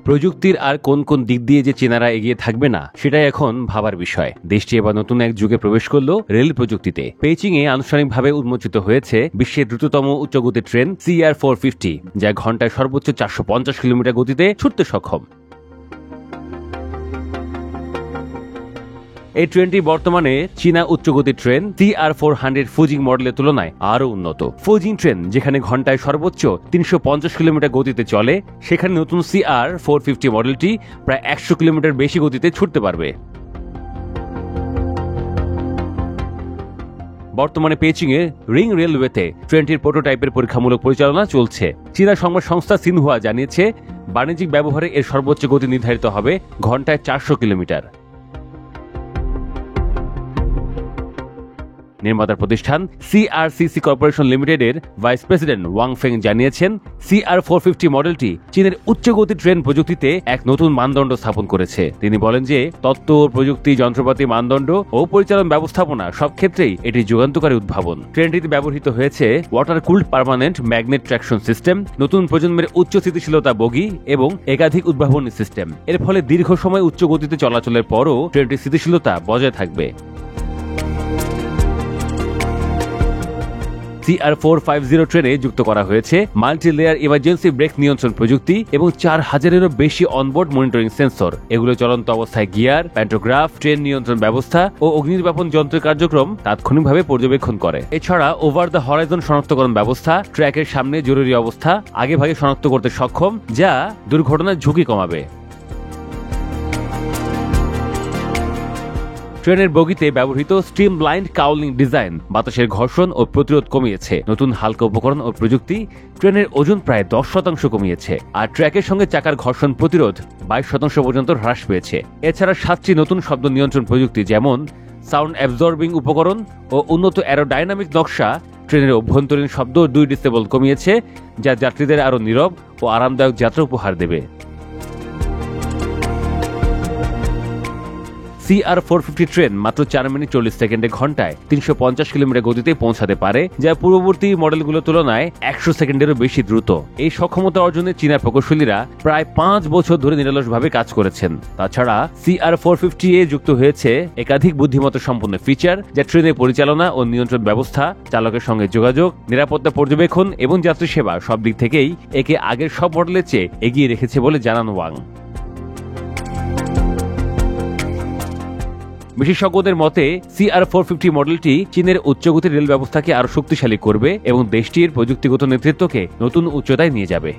প্রযুক্তির আর কোন কোন দিক দিয়ে যে চীনারা এগিয়ে থাকবে না সেটাই এখন ভাবার বিষয়। দেশটি এবার নতুন এক যুগে প্রবেশ করলো রেল প্রযুক্তিতে। পেইচিংয়ে আনুষ্ঠানিকভাবে উন্মোচিত হয়েছে বিশ্বের দ্রুততম উচ্চগতির ট্রেন CR450, যা ঘন্টায় সর্বোচ্চ 450 কিলোমিটার গতিতে ছুটতে সক্ষম। এই ট্রেনটি বর্তমানে চীনা উচ্চগতির ট্রেন CR400 ফুজিং মডেলের তুলনায় আরও উন্নত। ফুজিং ট্রেন যেখানে ঘন্টায় সর্বোচ্চ 350 কিলোমিটার গতিতে চলে, সেখানে নতুন CR450 মডেলটি প্রায় 100 কিলোমিটার বেশি গতিতে ছুটতে পারবে। বর্তমানে পেইচিংয়ে রিং রেলওয়েতে ট্রেনটির প্রোটোটাইপের পরীক্ষামূলক পরিচালনা চলছে। চীনা সংবাদ সংস্থা সিনহুয়া জানিয়েছে, বাণিজ্যিক ব্যবহারে এর সর্বোচ্চ গতি নির্ধারিত হবে ঘন্টায় 400 কিলোমিটার। নির্মাতা প্রতিষ্ঠান CRCC কর্পোরেশন লিমিটেডের ভাইস প্রেসিডেন্ট ওয়াং ফেং জানিয়েছেন, CR450 মডেলটি চীনের উচ্চগতি ট্রেন প্রযুক্তিতে এক নতুন মানদণ্ড স্থাপন করেছে। তিনি বলেন যে তথ্য, প্রযুক্তি, যন্ত্রপাতি, মানদণ্ড ও পরিচালন ব্যবস্থাপনা সব ক্ষেত্রেই এটি যুগান্তকারী উদ্ভাবন। ট্রেনটিতে ব্যবহৃত হয়েছে water cooled permanent magnet traction system, নতুন প্রজন্মের উচ্চ স্থিতিশীলতা বগি এবং একাধিক উদ্ভাবনী সিস্টেম। এর ফলে দীর্ঘ সময় উচ্চ গতিতে চলাচলের পরও ট্রেনটির স্থিতিশীলতা বজায় থাকবে। CR450 ট্রেনে যুক্ত করা হয়েছে মাল্টি লেয়ার ইমার্জেন্সি ব্রেক নিয়ন্ত্রণ প্রযুক্তি এবং 4000-এরও বেশি অনবোর্ড মনিটরিং সেন্সর। এগুলো চলন্ত অবস্থায় গিয়ার, প্যান্টোগ্রাফ, ট্রেন নিয়ন্ত্রণ ব্যবস্থা ও অগ্নিনির্বাপন যন্ত্রের কার্যক্রম তাৎক্ষণিকভাবে পর্যবেক্ষণ করে। এছাড়া ওভার দ্য হরাইজন শনাক্তকরণ ব্যবস্থা ট্র্যাকের সামনে জরুরি অবস্থা আগেভাগে শনাক্ত করতে সক্ষম, যা দুর্ঘটনার ঝুঁকি কমাবে। ট্রেনের বগিতে ব্যবহৃত স্ট্রিমলাইন্ড কাউলিং ডিজাইন বাতাসের ঘর্ষণ ও প্রতিরোধ কমিয়েছে। নতুন হালকা উপকরণ ও প্রযুক্তি ট্রেনের ওজন প্রায় 10% কমিয়েছে, আর ট্র্যাকের সঙ্গে চাকার ঘর্ষণ প্রতিরোধ 22% পর্যন্ত হ্রাস পেয়েছে। এছাড়া 7টি নতুন শব্দ নিয়ন্ত্রণ প্রযুক্তি, যেমন সাউন্ড অ্যাবজর্বিং উপকরণ ও উন্নত অ্যারোডাইনামিক নকশা ট্রেনের অভ্যন্তরীণ শব্দ 2 ডেসিবেল কমিয়েছে, যা যাত্রীদের আরও নীরব ও আরামদায়ক যাত্রা উপহার দেবে। CR450 ট্রেন মাত্র 4 মিনিট 40 সেকেন্ডে ঘন্টায় 350 কিলোমিটার গতিতে পৌঁছাতে পারে, যা পূর্ববর্তী মডেলগুলোর তুলনায় 100 সেকেন্ডেরও বেশি দ্রুত। এই সক্ষমতা অর্জনে চীনা প্রকৌশলীরা প্রায় 5 বছর ধরে নিরলসভাবে কাজ করেছেন। তাছাড়া CR450 যুক্ত হয়েছে একাধিক বুদ্ধিমত্তা সম্পন্ন ফিচার, যা ট্রেনের পরিচালনা ও নিয়ন্ত্রণ ব্যবস্থা, চালকের সঙ্গে যোগাযোগ, নিরাপত্তা পর্যবেক্ষণ এবং যাত্রী সেবা সব দিক থেকেই একে আগের সব মডেলের চেয়ে এগিয়ে রেখেছে বলে জানান ওয়াং। বিশেষজ্ঞদের মতে CR450 মডেলটি চীনের উচ্চগতির রেল ব্যবস্থাকে আরও শক্তিশালী করবে এবং দেশটির প্রযুক্তিগত নেতৃত্বকে নতুন উচ্চতায় নিয়ে যাবে।